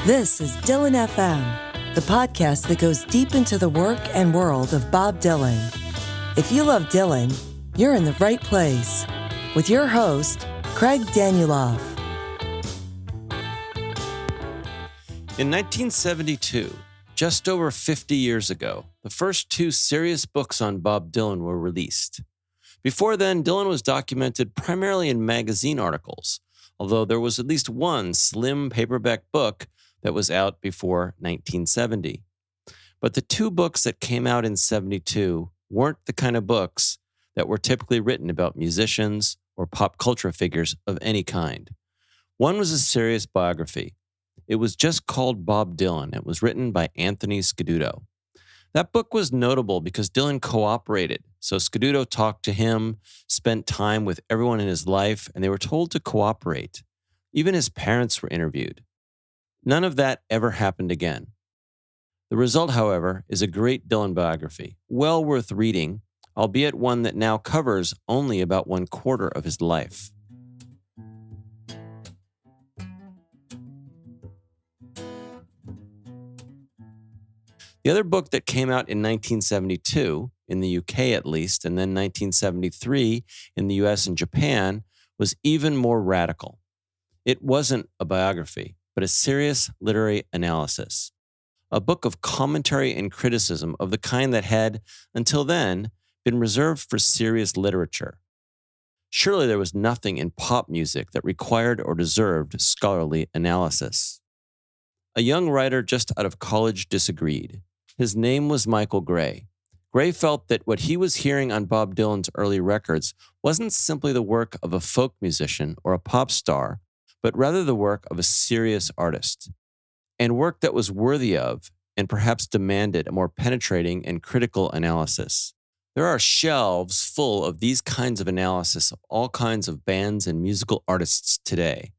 This is Dylan FM, the podcast that goes deep into the work and world of Bob Dylan. If you love Dylan, you're in the right place. With your host, Craig Danieloff. In 1972, just over 50 years ago, the first two serious books on Bob Dylan were released. Before then, Dylan was documented primarily in magazine articles, although there was at least one slim paperback book that was out before 1970. But the two books that came out in 72 weren't the kind of books that were typically written about musicians or pop culture figures of any kind. One was a serious biography. It was just called Bob Dylan. It was written by Anthony Scaduto. That book was notable because Dylan cooperated. So Scaduto talked to him, spent time with everyone in his life, and they were told to cooperate. Even his parents were interviewed. None of that ever happened again. The result, however, is a great Dylan biography, well worth reading, albeit one that now covers only about 1/4 of his life. The other book that came out in 1972, in the UK at least, and then 1973 in the US and Japan, was even more radical. It wasn't a biography, but a serious literary analysis. A book of commentary and criticism of the kind that had, until then, been reserved for serious literature. Surely there was nothing in pop music that required or deserved scholarly analysis. A young writer just out of college disagreed. His name was Michael Gray. Gray felt that what he was hearing on Bob Dylan's early records wasn't simply the work of a folk musician or a pop star, but rather the work of a serious artist, and work that was worthy of and perhaps demanded a more penetrating and critical analysis. There are shelves full of these kinds of analysis of all kinds of bands and musical artists today.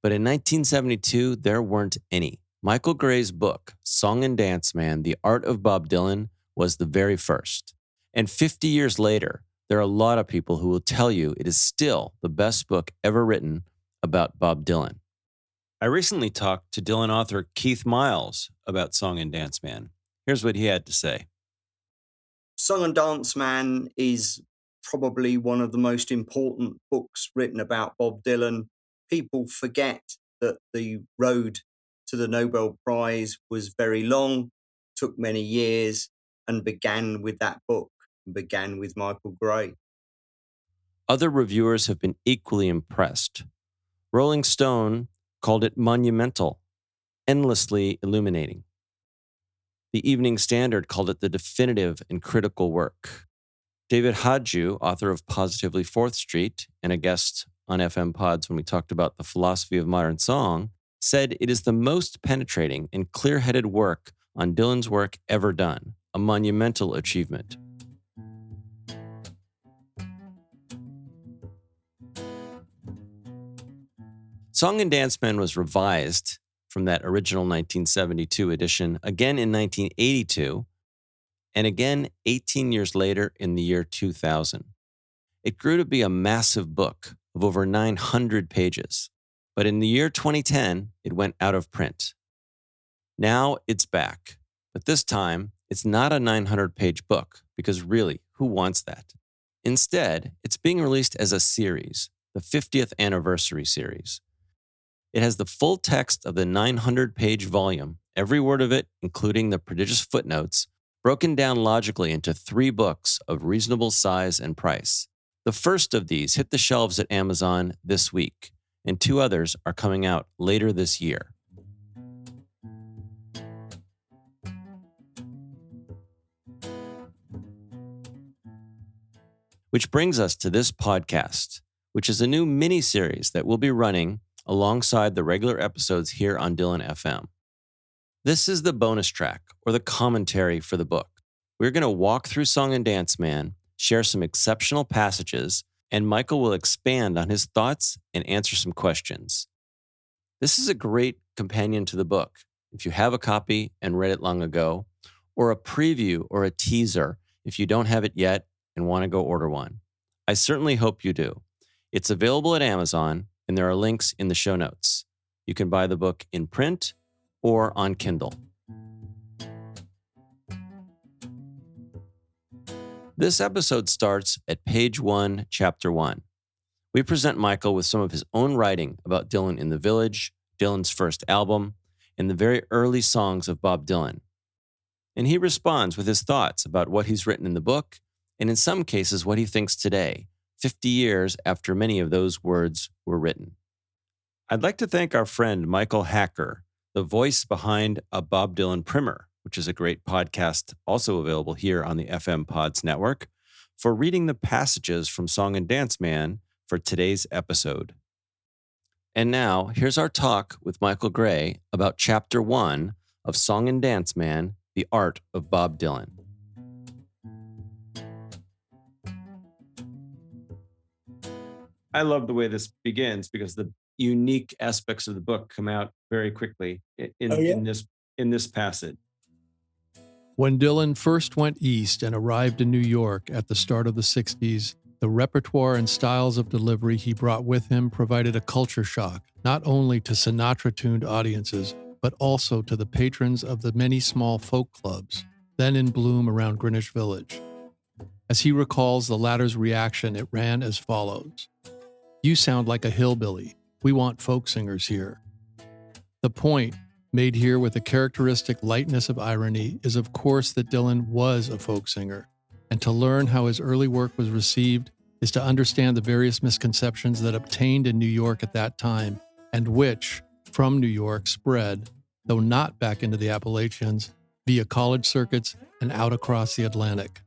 But in 1972, there weren't any. Michael Gray's book, Song and Dance Man, The Art of Bob Dylan, was the very first. And 50 years later, there are a lot of people who will tell you it is still the best book ever written about Bob Dylan. I recently talked to Dylan author Keith Miles about Song and Dance Man. Here's what he had to say. Song and Dance Man is probably one of the most important books written about Bob Dylan. People forget that the road to the Nobel Prize was very long, took many years, and began with that book, began with Michael Gray. Other reviewers have been equally impressed. Rolling Stone called it monumental, endlessly illuminating. The Evening Standard called it the definitive and critical work. David Hadju, author of Positively 4th Street and a guest on FM Pods when we talked about the philosophy of modern song, said it is the most penetrating and clear-headed work on Dylan's work ever done, a monumental achievement. Song and Dance Man was revised from that original 1972 edition again in 1982, and again 18 years later in the year 2000. It grew to be a massive book of over 900 pages, but in the year 2010, it went out of print. Now it's back, but this time, it's not a 900-page book, because really, who wants that? Instead, it's being released as a series, the 50th anniversary series. It has the full text of the 900-page volume, every word of it, including the prodigious footnotes, broken down logically into 3 books of reasonable size and price. The first of these hit the shelves at Amazon this week, and 2 others are coming out later this year. Which brings us to this podcast, which is a new mini-series that we'll be running alongside the regular episodes here on Dylan FM. This is the bonus track, or the commentary for the book. We're going to walk through Song and Dance Man, share some exceptional passages, and Michael will expand on his thoughts and answer some questions. This is a great companion to the book, if you have a copy and read it long ago, or a preview or a teaser if you don't have it yet and want to go order one. I certainly hope you do. It's available at Amazon, and there are links in the show notes. You can buy the book in print or on Kindle. This episode starts at page 1, chapter 1. We present Michael with some of his own writing about Dylan in the Village, Dylan's first album, and the very early songs of Bob Dylan. And he responds with his thoughts about what he's written in the book, and in some cases what he thinks today, 50 years after many of those words were written. I'd like to thank our friend Michael Hacker, the voice behind A Bob Dylan Primer, which is a great podcast also available here on the FM Pods Network, for reading the passages from Song and Dance Man for today's episode. And now, here's our talk with Michael Gray about Chapter 1 of Song and Dance Man, The Art of Bob Dylan. I love the way this begins because the unique aspects of the book come out very quickly in this passage. When Dylan first went east and arrived in New York at the start of the 60s, the repertoire and styles of delivery he brought with him provided a culture shock, not only to Sinatra-tuned audiences, but also to the patrons of the many small folk clubs, then in bloom around Greenwich Village. As he recalls the latter's reaction, it ran as follows. "You sound like a hillbilly. We want folk singers here." The point, made here with a characteristic lightness of irony, is of course that Dylan was a folk singer, and to learn how his early work was received is to understand the various misconceptions that obtained in New York at that time, and which, from New York, spread, though not back into the Appalachians, via college circuits and out across the Atlantic.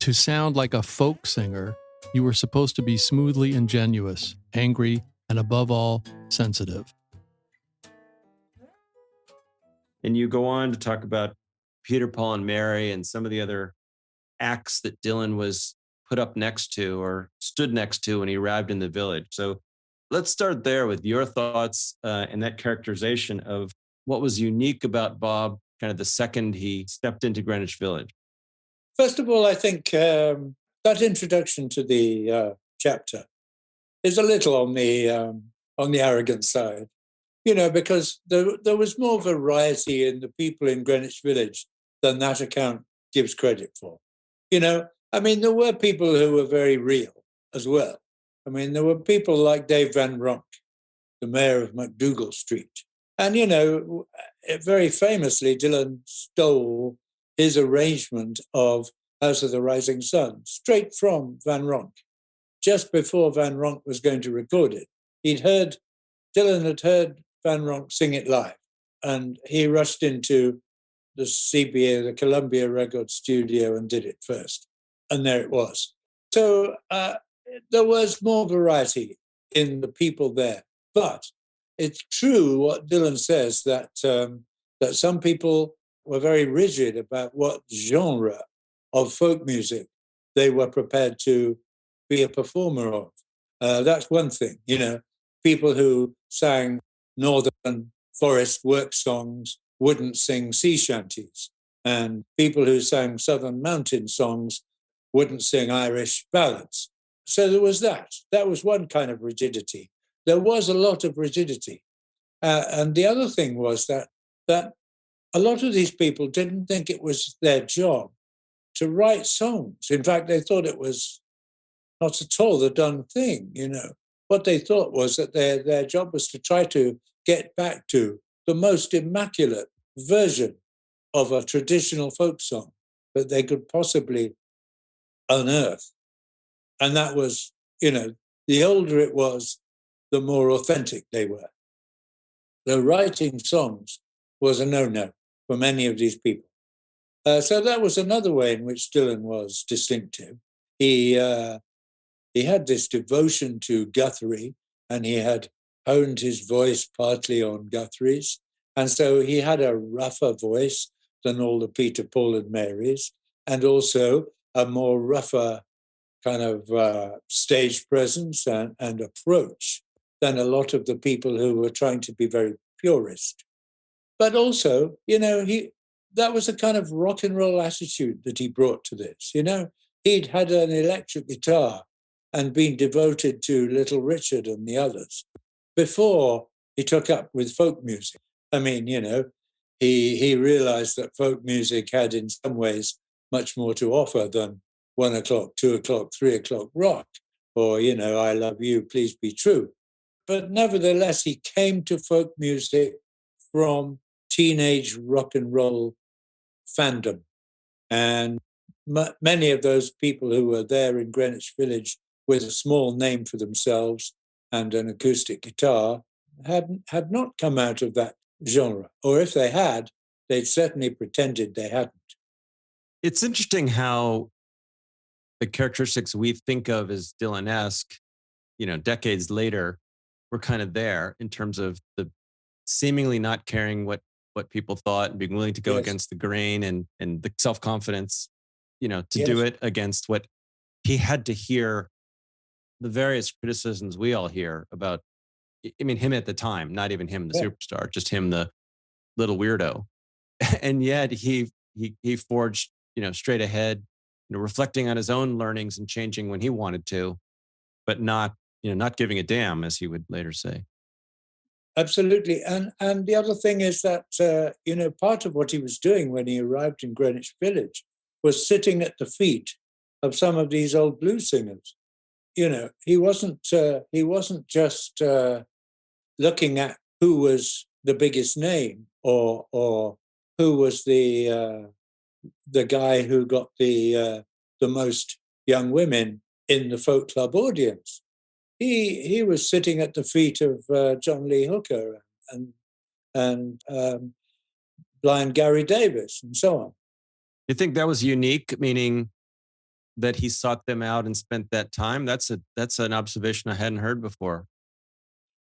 To sound like a folk singer, you were supposed to be smoothly ingenuous, angry, and above all, sensitive. And you go on to talk about Peter, Paul, and Mary and some of the other acts that Dylan was put up next to or stood next to when he arrived in the Village. So let's start there with your thoughts and that characterization of what was unique about Bob kind of the second he stepped into Greenwich Village. First of all, I think that introduction to the chapter is a little on the arrogant side. Because there was more variety in the people in Greenwich Village than that account gives credit for. There were people who were very real as well. There were people like Dave Van Ronk, the mayor of MacDougall Street. And, very famously, Dylan stole his arrangement of House of the Rising Sun straight from Van Ronk. Just before Van Ronk was going to record it, Dylan had heard Van Ronk sing it live, and he rushed into the CBA, the Columbia Record Studio, and did it first. And there it was. So there was more variety in the people there. But it's true what Dylan says, that some people were very rigid about what genre of folk music they were prepared to be a performer of. That's one thing, people who sang Northern Forest work songs wouldn't sing sea shanties, and people who sang Southern mountain songs wouldn't sing Irish ballads. So there was that. That was one kind of rigidity. There was a lot of rigidity. And the other thing was that a lot of these people didn't think it was their job to write songs. In fact, they thought it was not at all the done thing, What they thought was that their job was to try to get back to the most immaculate version of a traditional folk song that they could possibly unearth. And that was, the older it was, the more authentic they were. The writing songs was a no-no for many of these people. So that was another way in which Dylan was distinctive. He had this devotion to Guthrie, and he had honed his voice partly on Guthrie's. And so he had a rougher voice than all the Peter, Paul, and Marys, and also a more rougher kind of stage presence and approach than a lot of the people who were trying to be very purist. But also, that was a kind of rock and roll attitude that he brought to this. He'd had an electric guitar and been devoted to Little Richard and the others before he took up with folk music. I mean, he realized that folk music had in some ways much more to offer than 1 o'clock, 2 o'clock, 3 o'clock rock, or, I love you, please be true. But nevertheless, he came to folk music from teenage rock and roll fandom. And many of those people who were there in Greenwich Village with a small name for themselves and an acoustic guitar had not come out of that genre. Or if they had, they'd certainly pretended they hadn't. It's interesting how the characteristics we think of as Dylan-esque, decades later, were kind of there in terms of the seemingly not caring what people thought and being willing to go Yes. against the grain and the self-confidence, to Yes. do it against what he had to hear, the various criticisms we all hear about, him at the time, not even him, the superstar, just him, the little weirdo. And yet he forged, straight ahead, reflecting on his own learnings and changing when he wanted to, but not giving a damn, as he would later say. Absolutely. And the other thing is that, part of what he was doing when he arrived in Greenwich Village was sitting at the feet of some of these old blues singers. He wasn't just looking at who was the biggest name or who was the guy who got the most young women in the folk club audience. He was sitting at the feet of John Lee Hooker and blind Gary Davis and so on. You think that was unique, meaning that he sought them out and spent that time? That's an observation I hadn't heard before.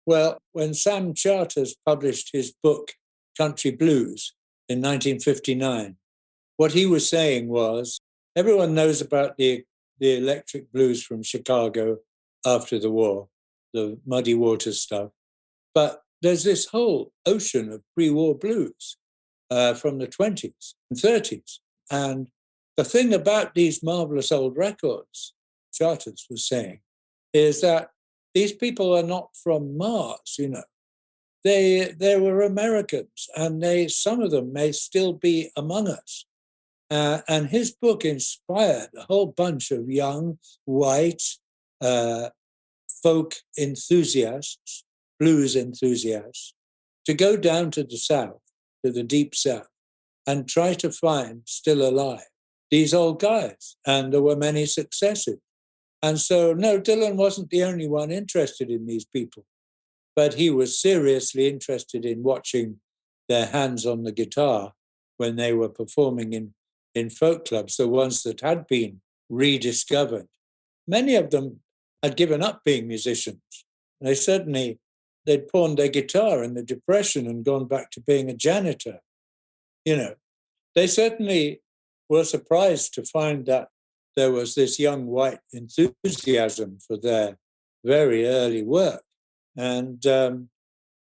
Well, when Sam Charters published his book Country Blues in 1959, what he was saying was, everyone knows about the electric blues from Chicago after the war, the Muddy Waters stuff. But there's this whole ocean of pre-war blues from the 20s and 30s. And the thing about these marvelous old records, Charters was saying, is that these people are not from Mars, They were Americans, and some of them may still be among us. And his book inspired a whole bunch of young, white, folk enthusiasts, blues enthusiasts, to go down to the South, to the deep South, and try to find, still alive, these old guys. And there were many successes. And so, no, Dylan wasn't the only one interested in these people, but he was seriously interested in watching their hands on the guitar when they were performing in folk clubs, the ones that had been rediscovered. Many of them had given up being musicians. They'd pawned their guitar in the Depression and gone back to being a janitor. They certainly were surprised to find that there was this young white enthusiasm for their very early work. And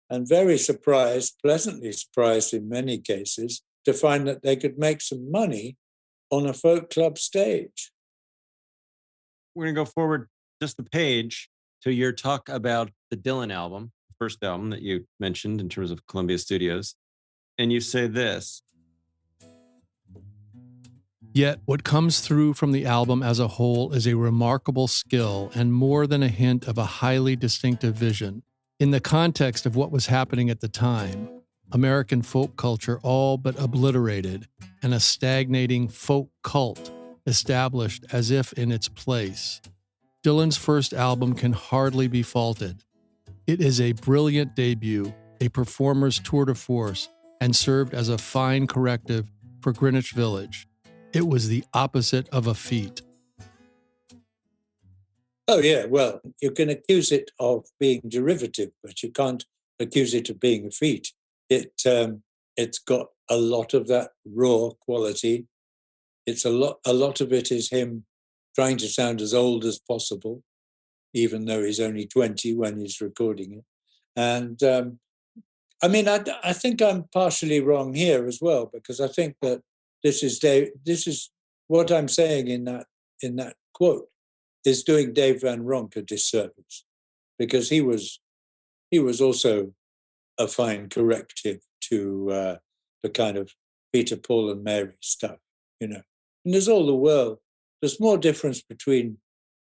very surprised, pleasantly surprised in many cases, to find that they could make some money on a folk club stage. We're going to go forward just a page to your talk about the Dylan album, the first album that you mentioned in terms of Columbia Studios. And you say this: Yet what comes through from the album as a whole is a remarkable skill and more than a hint of a highly distinctive vision. In the context of what was happening at the time, American folk culture all but obliterated, and a stagnating folk cult established as if in its place. Dylan's first album can hardly be faulted. It is a brilliant debut, a performer's tour de force, and served as a fine corrective for Greenwich Village. It was the opposite of a feat. Oh, yeah, well, you can accuse it of being derivative, but you can't accuse it of being a feat. It's got a lot of that raw quality. It's a lot of it is him trying to sound as old as possible, even though he's only 20 when he's recording it. And I think I'm partially wrong here as well, because I think that this is what I'm saying in that quote is doing Dave Van Ronk a disservice, because he was also a fine corrective to the kind of Peter, Paul and Mary stuff, you know. And there's all the world. There's more difference between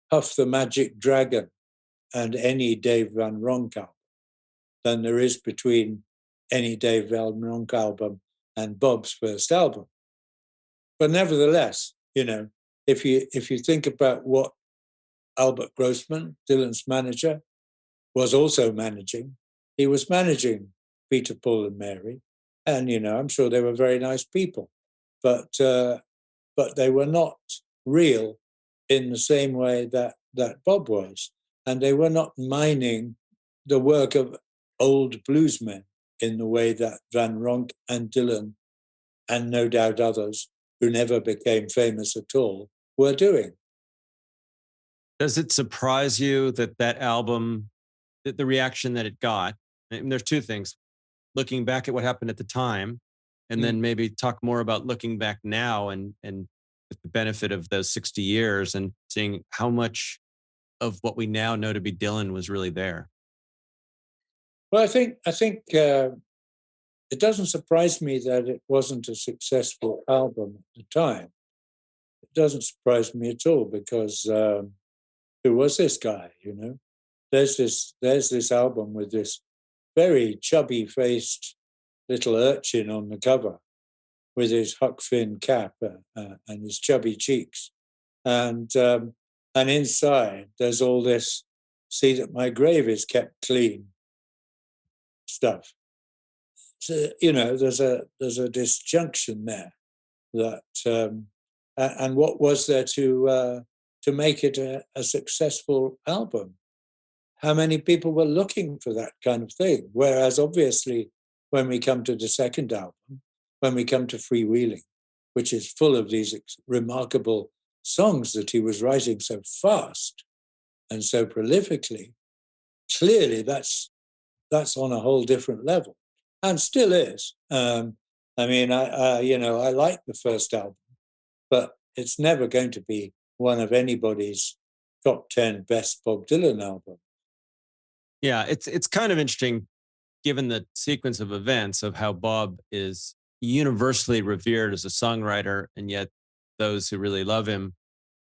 Puff the Magic Dragon and any Dave Van Ronk album than there is between any Dave Van Ronk album and Bob's first album. But nevertheless, you know, if you think about what Albert Grossman, Dylan's manager, was also managing, he was managing Peter, Paul and Mary. And, you know, I'm sure they were very nice people, but they were not real in the same way that Bob was. And they were not mining the work of old bluesmen in the way that Van Ronk and Dylan, and no doubt others who never became famous at all, were doing. Does it surprise you that album, the reaction that it got? And there's two things. Looking back at what happened at the time, and then maybe talk more about looking back now and with the benefit of those 60 years and seeing how much of what we now know to be Dylan was really there. Well, I think it doesn't surprise me that it wasn't a successful album at the time. It doesn't surprise me at all because who was this guy? You know, there's this album with this very chubby-faced little urchin on the cover with his Huck Finn cap and his chubby cheeks, and inside there's all this "see that my grave is kept clean" stuff. So, you know, there's a disjunction there that, and what was there to make it a successful album? How many people were looking for that kind of thing? Whereas obviously, when we come to the second album, when we come to Freewheeling, which is full of these remarkable songs that he was writing so fast and so prolifically, clearly that's on a whole different level, and still is. I mean, I like the first album, but it's never going to be one of anybody's top 10 best Bob Dylan albums. Yeah, it's kind of interesting, given the sequence of events of how Bob is universally revered as a songwriter, and yet those who really love him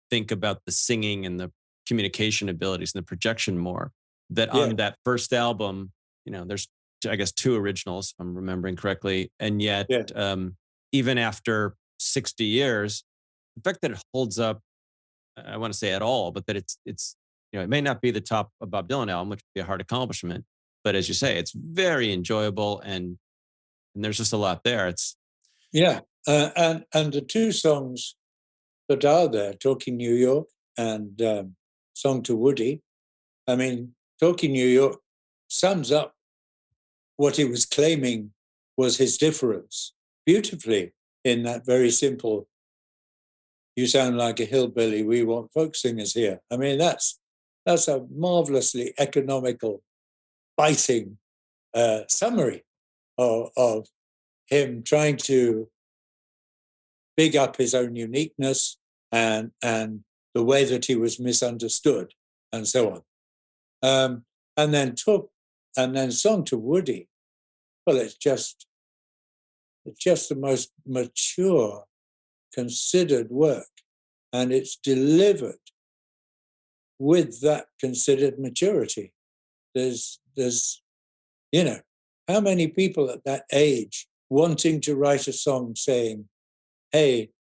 think about the singing and the communication abilities and the projection more. That on that first album, you know, there's, I guess, 2 originals, if I'm remembering correctly. And yet, even after 60 years, the fact that it holds up, I want to say at all, but that it's you know, it may not be the top of Bob Dylan album, which would be a hard accomplishment. But as you say, it's very enjoyable, and there's just a lot there. It's and the 2 songs that are there, "Talking New York" and "Song to Woody." I mean, "Talking New York" sums up what he was claiming was his difference beautifully in that very simple, "You sound like a hillbilly, we want folk singers here." I mean, that's a marvelously economical, biting summary of him trying to big up his own uniqueness and the way that he was misunderstood and so on. And then "Song to Woody." Well, it's just the most mature, considered work, and it's delivered with that considered maturity. There's you know, how many people at that age wanting to write a song saying, "Hey,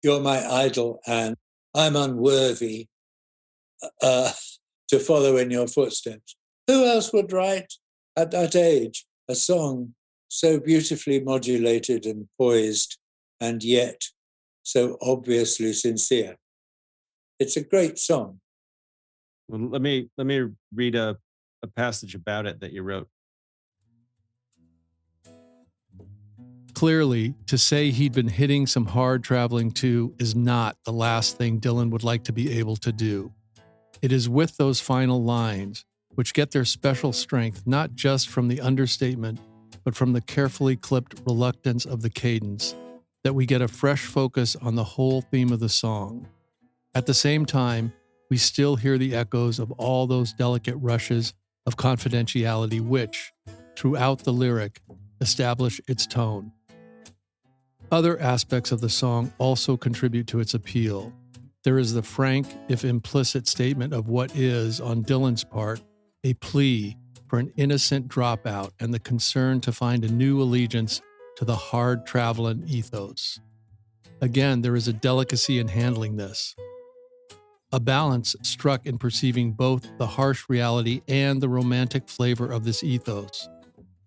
you're my idol and I'm unworthy to follow in your footsteps." Who else would write at that age a song so beautifully modulated and poised and yet so obviously sincere? It's a great song. Well, let me read a passage about it that you wrote. Clearly, to say he'd been hitting some hard traveling too is not the last thing Dylan would like to be able to do. It is with those final lines, which get their special strength not just from the understatement, but from the carefully clipped reluctance of the cadence, that we get a fresh focus on the whole theme of the song. At the same time, we still hear the echoes of all those delicate rushes of confidentiality which, throughout the lyric, establish its tone. Other aspects of the song also contribute to its appeal. There is the frank, if implicit, statement of what is, on Dylan's part, a plea for an innocent dropout and the concern to find a new allegiance to the hard-traveling ethos. Again, there is a delicacy in handling this. A balance struck in perceiving both the harsh reality and the romantic flavor of this ethos.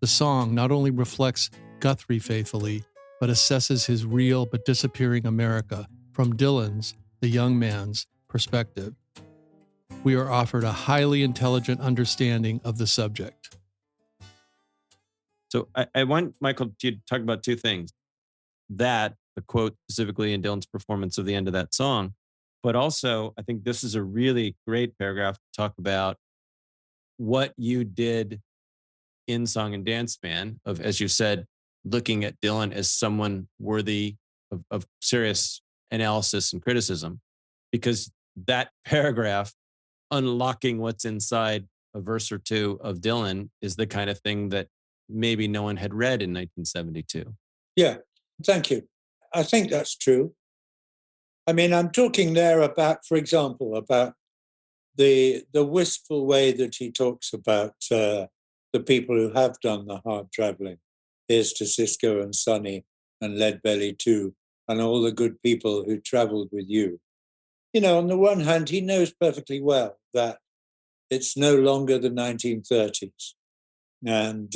The song not only reflects Guthrie faithfully, but assesses his real but disappearing America from Dylan's, the young man's, perspective. We are offered a highly intelligent understanding of the subject. So I want Michael to talk about two things. That, the quote specifically in Dylan's performance of the end of that song, but also I think this is a really great paragraph to talk about what you did in Song and Dance Man of, as you said, looking at Dylan as someone worthy of serious analysis and criticism, because that paragraph, unlocking what's inside a verse or two of Dylan, is the kind of thing that maybe no one had read in 1972. Yeah, thank you. I think that's true. I mean, I'm talking there about, for example, about the wistful way that he talks about the people who have done the hard traveling. Here's to Cisco and Sonny and Leadbelly too, and all the good people who traveled with you. You know, on the one hand, he knows perfectly well that it's no longer the 1930s. And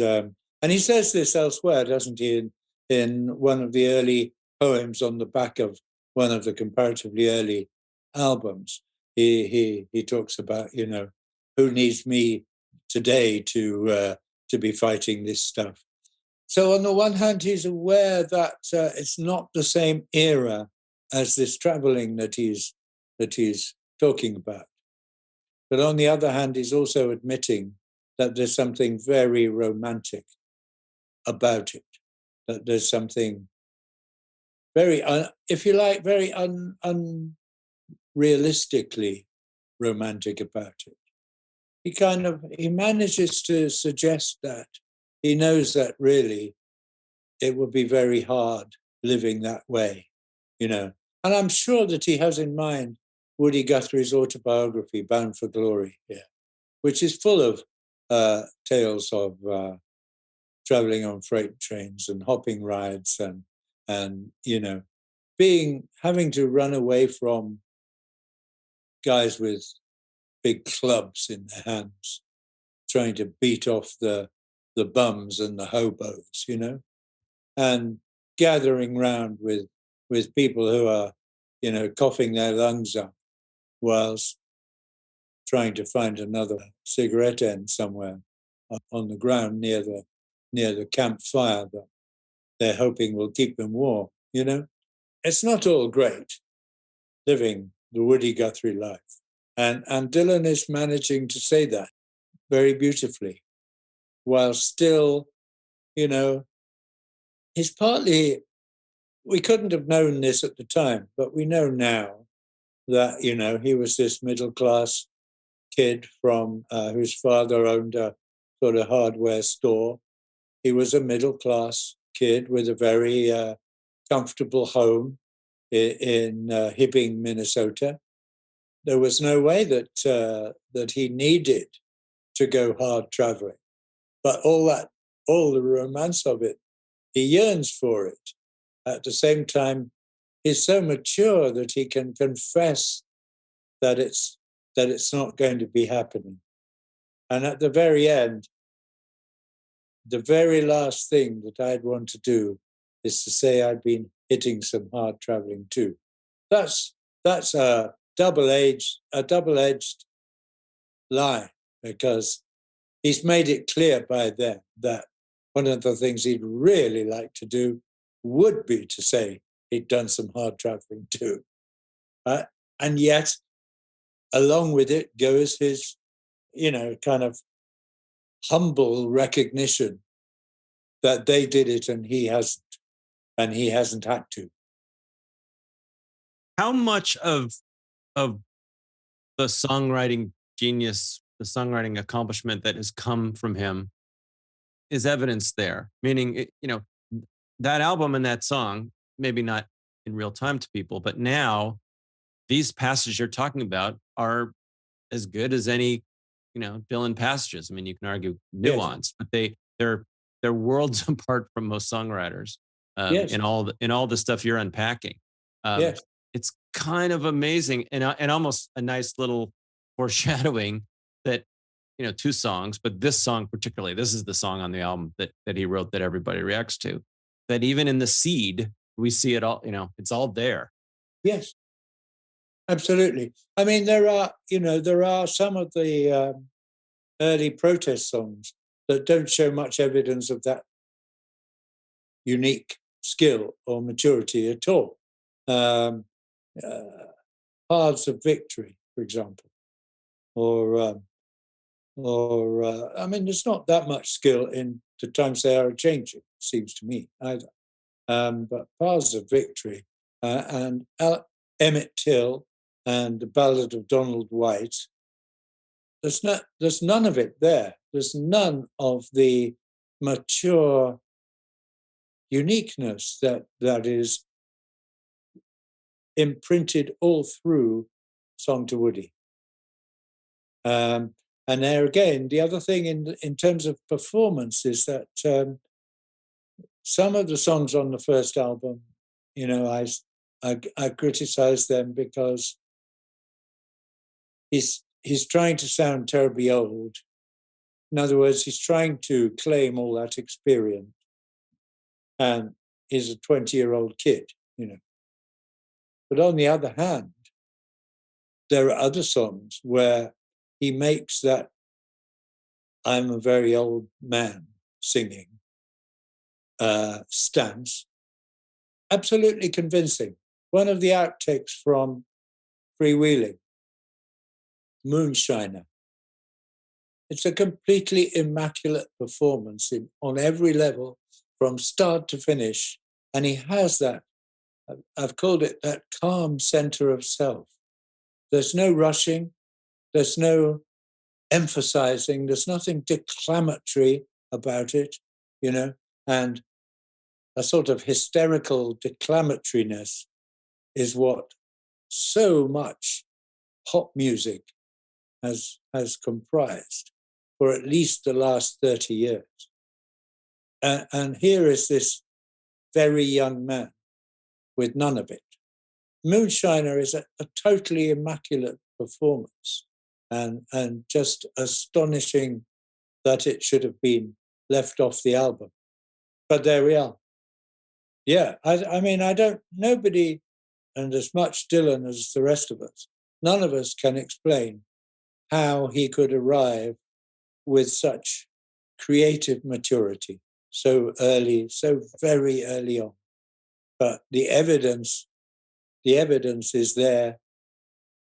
he says this elsewhere, doesn't he, in one of the early poems on the back of one of the comparatively early albums. He talks about, you know, who needs me today to be fighting this stuff. So on the one hand, he's aware that it's not the same era as this traveling that he's talking about. But on the other hand, he's also admitting that there's something very romantic about it, that there's something very, if you like, very unrealistically romantic about it. He manages to suggest that he knows that really it would be very hard living that way, you know. And I'm sure that he has in mind Woody Guthrie's autobiography, Bound for Glory, here, which is full of tales of traveling on freight trains and hopping rides and you know, having to run away from guys with big clubs in their hands, trying to beat off the bums and the hobos, you know, and gathering round with people who are, you know, coughing their lungs up whilst trying to find another cigarette end somewhere on the ground near the campfire that they're hoping will keep them warm, you know. It's not all great living the Woody Guthrie life. And Dylan is managing to say that very beautifully, while still, you know, we couldn't have known this at the time, but we know now that, you know, he was this middle-class kid from whose father owned a sort of hardware store. He was a middle-class kid with a very comfortable home in Hibbing, Minnesota. There was no way that he needed to go hard traveling, but all the romance of it, he yearns for it. At the same time, he's so mature that he can confess that it's not going to be happening. And at the very end, the very last thing that I'd want to do is to say I'd been hitting some hard traveling too. That's a double-edged lie, because he's made it clear by then that one of the things he'd really like to do would be to say he'd done some hard traveling too. And yet, along with it goes his, you know, kind of humble recognition that they did it and he hasn't had to. How much of the songwriting genius, the songwriting accomplishment that has come from him is evidence there. Meaning, that album and that song, maybe not in real time to people, but now these passages you're talking about are as good as any, Dylan passages. I mean, you can argue nuance, but they're worlds apart from most songwriters. In all the stuff you're unpacking. It's kind of amazing and almost a nice little foreshadowing that, two songs, but this song particularly, this is the song on the album that he wrote that everybody reacts to, that even in the seed, we see it all, it's all there. Yes, absolutely. I mean, there are some of the early protest songs that don't show much evidence of that unique skill or maturity at all. Paths of Victory, for example, or I mean, there's not that much skill in The Times They Are Changing, seems to me, either. But Paths of Victory and Emmett Till and the Ballad of Donald White, there's none of it there. There's none of the mature uniqueness that is imprinted all through Song to Woody. And there again, the other thing in terms of performance is that some of the songs on the first album, I criticize them because he's trying to sound terribly old. In other words, he's trying to claim all that experience, and he's a 20-year-old kid, But on the other hand, there are other songs where he makes that I'm a very old man singing stance absolutely convincing. One of the outtakes from Freewheeling, Moonshiner. It's a completely immaculate performance on every level, from start to finish. And he has that, I've called it that calm center of self. There's no rushing, there's no emphasizing, there's nothing declamatory about it, and a sort of hysterical declamatoriness is what so much pop music has comprised for at least the last 30 years. And here is this very young man with none of it. Moonshiner is a totally immaculate performance and just astonishing that it should have been left off the album. But there we are. Yeah, I mean, nobody, and as much Dylan as the rest of us, none of us can explain how he could arrive with such creative maturity so early, so very early on. But the evidence is there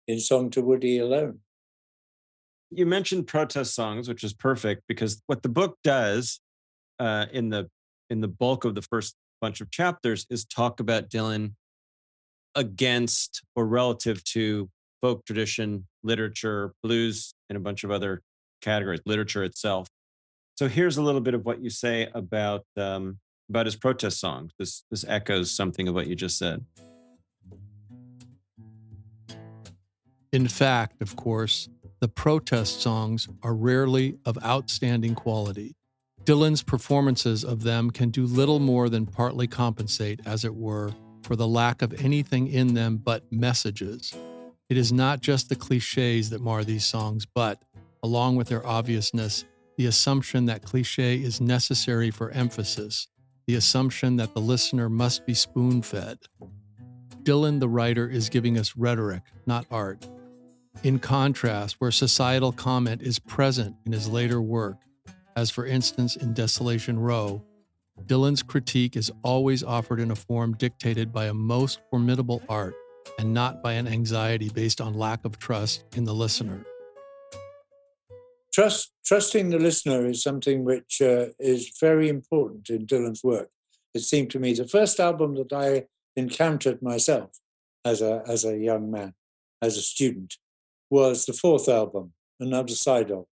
in Song to Woody alone. You mentioned protest songs, which is perfect, because what the book does in the bulk of the first bunch of chapters is talk about Dylan against or relative to folk tradition, literature, blues, and a bunch of other categories, literature itself. So here's a little bit of what you say about his protest songs. This echoes something of what you just said. In fact, of course, the protest songs are rarely of outstanding quality. Dylan's performances of them can do little more than partly compensate, as it were, for the lack of anything in them but messages. It is not just the cliches that mar these songs, but, along with their obviousness, the assumption that cliché is necessary for emphasis, the assumption that the listener must be spoon-fed. Dylan, the writer, is giving us rhetoric, not art. In contrast, where societal comment is present in his later work, as for instance in Desolation Row, Dylan's critique is always offered in a form dictated by a most formidable art and not by an anxiety based on lack of trust in the listener. Trusting the listener is something which is very important in Dylan's work. It seemed to me the first album that I encountered myself as a young man, as a student, was the fourth album, Another Side Of.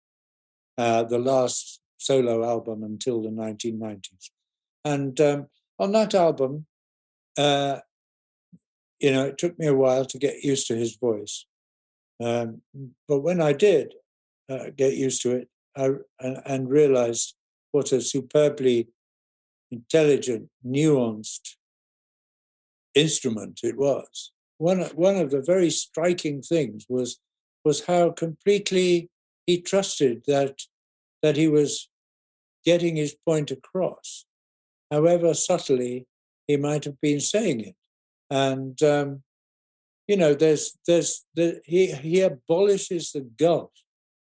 The last solo album until the 1990s. And on that album, it took me a while to get used to his voice. But when I did get used to it and realized what a superbly intelligent, nuanced instrument it was, one of the very striking things was how completely he trusted that he was getting his point across, however subtly he might have been saying it. And he abolishes the gulf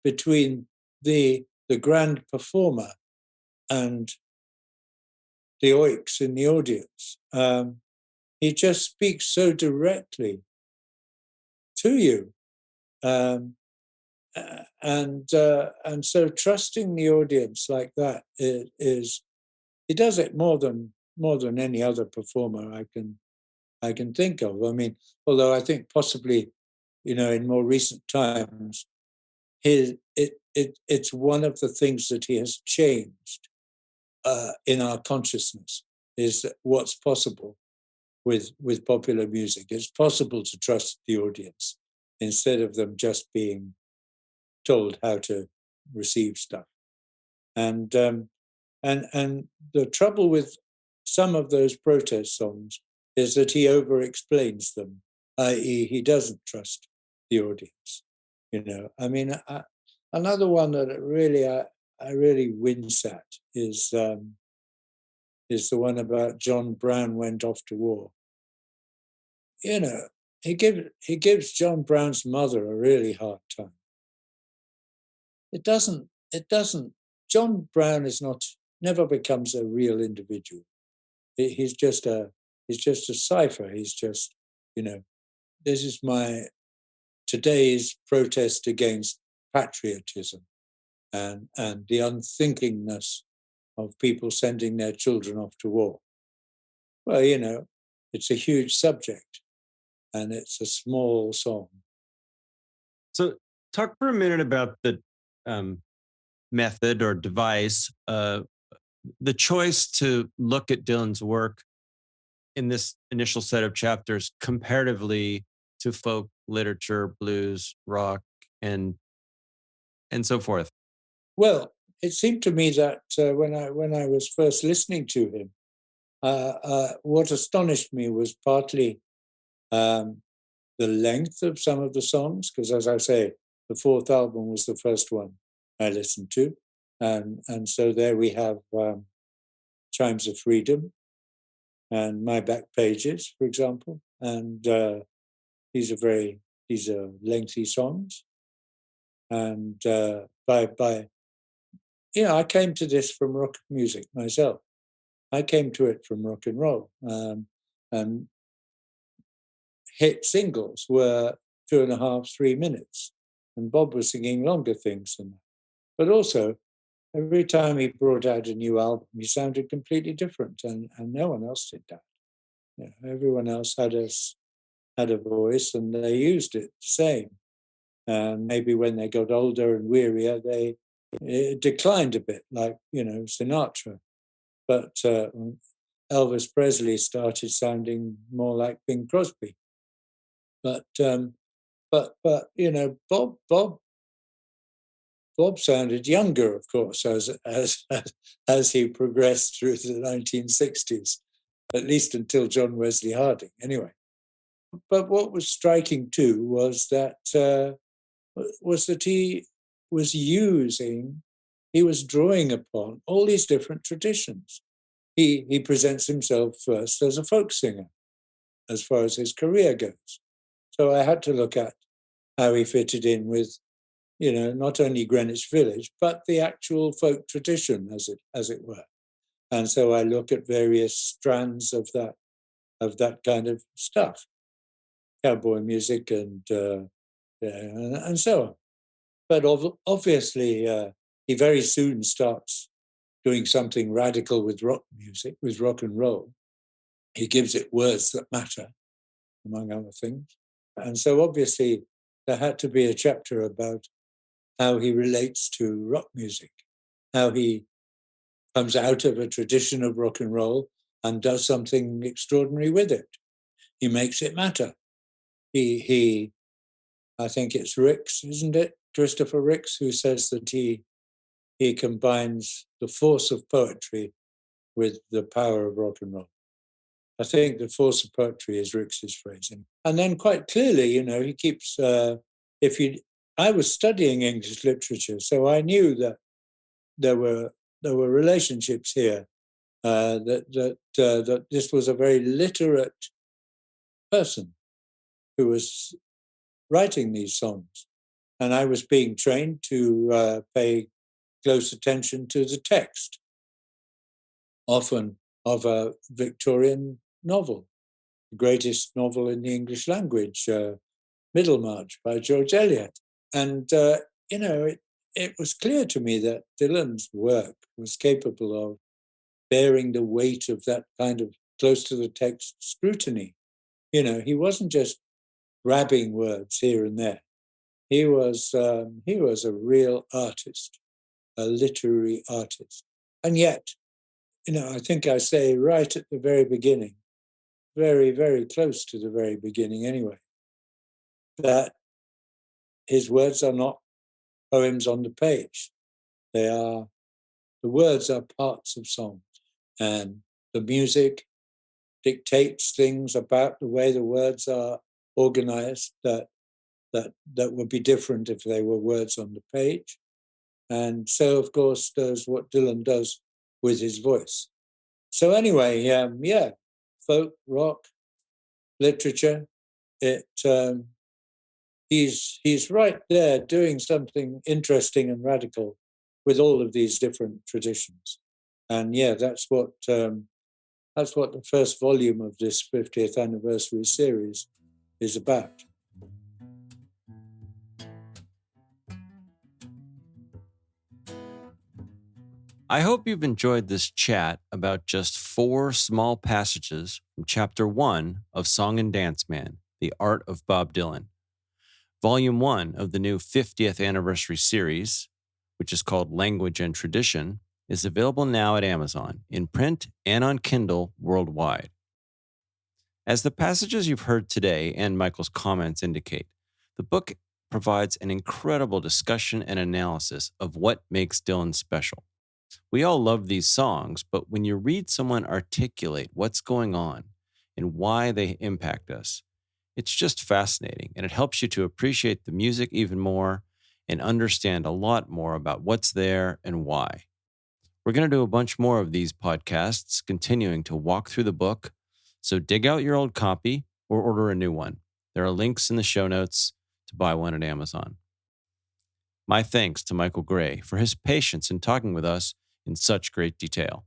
between the grand performer and the oiks in the audience. He just speaks so directly to you, and so trusting the audience like that is he does it more than any other performer I can think of. I mean, although I think possibly, in more recent times, it's one of the things that he has changed in our consciousness is what's possible with popular music. It's possible to trust the audience instead of them just being told how to receive stuff. And the trouble with some of those protest songs is that he over-explains them, i.e. he doesn't trust the audience. I mean, another one that I really wince at is the one about John Brown went off to war. He gives John Brown's mother a really hard time. It doesn't. John Brown never becomes a real individual. He's just a cipher. He's just, this is my today's protest against patriotism and the unthinkingness of people sending their children off to war. Well, it's a huge subject and it's a small song. So talk for a minute about the method or device, the choice to look at Dylan's work in this initial set of chapters comparatively to folk literature, blues, rock, and so forth. Well, it seemed to me that when I was first listening to him, what astonished me was partly the length of some of the songs, because as I say, the fourth album was the first one I listened to. And so there we have Chimes of Freedom and My Back Pages, for example. And these are lengthy songs. And I came to this from rock music myself. I came to it from rock and roll. And hit singles were 2.5, 3 minutes. And Bob was singing longer things than that. But also, every time he brought out a new album, he sounded completely different, and no one else did that. Everyone else had a voice, and they used it the same. And maybe when they got older and wearier, it declined a bit, like Sinatra. But Elvis Presley started sounding more like Bing Crosby. But Bob sounded younger, of course, as he progressed through the 1960s, at least until John Wesley Harding, anyway. But what was striking too was that he was drawing upon all these different traditions. He presents himself first as a folk singer, as far as his career goes. So I had to look at how he fitted in with, not only Greenwich Village, but the actual folk tradition, as it were. And so I look at various strands of that kind of stuff, cowboy music and so on. But obviously, he very soon starts doing something radical with rock music, with rock and roll. He gives it words that matter, among other things. And so obviously, there had to be a chapter about how he relates to rock music. how he comes out of a tradition of rock and roll and does something extraordinary with it. He makes it matter. He I think it's Ricks, isn't it? Christopher Ricks, who says that he combines the force of poetry with the power of rock and roll. I think the force of poetry is Ricks's phrasing. And then quite clearly, he keeps, I was studying English literature, so I knew that there were relationships here, that this was a very literate person who was writing these songs. And I was being trained to pay close attention to the text, often of a Victorian novel, the greatest novel in the English language, Middlemarch by George Eliot. And, it was clear to me that Dylan's work was capable of bearing the weight of that kind of close to the text scrutiny. He wasn't just grabbing words here and there. He was a real artist, a literary artist. And yet, I think I say right at the very beginning, very, very close to the very beginning anyway, that his words are not poems on the page. The words are parts of songs, and the music dictates things about the way the words are organized that would be different if they were words on the page. And so, of course, does what Dylan does with his voice. So anyway, folk, rock, literature, he's right there doing something interesting and radical with all of these different traditions. And that's what the first volume of this 50th anniversary series is about. I hope you've enjoyed this chat about just 4 small passages from Chapter 1 of Song and Dance Man, The Art of Bob Dylan. Volume 1 of the new 50th anniversary series, which is called Language and Tradition, is available now at Amazon, in print and on Kindle worldwide. As the passages you've heard today and Michael's comments indicate, the book provides an incredible discussion and analysis of what makes Dylan special. We all love these songs, but when you read someone articulate what's going on and why they impact us, it's just fascinating, and it helps you to appreciate the music even more and understand a lot more about what's there and why. We're going to do a bunch more of these podcasts, continuing to walk through the book, so dig out your old copy or order a new one. There are links in the show notes to buy one at Amazon. My thanks to Michael Gray for his patience in talking with us in such great detail.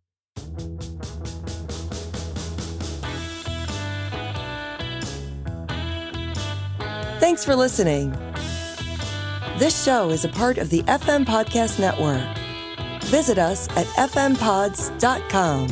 Thanks for listening. This show is a part of the FM Podcast Network. Visit us at fmpods.com.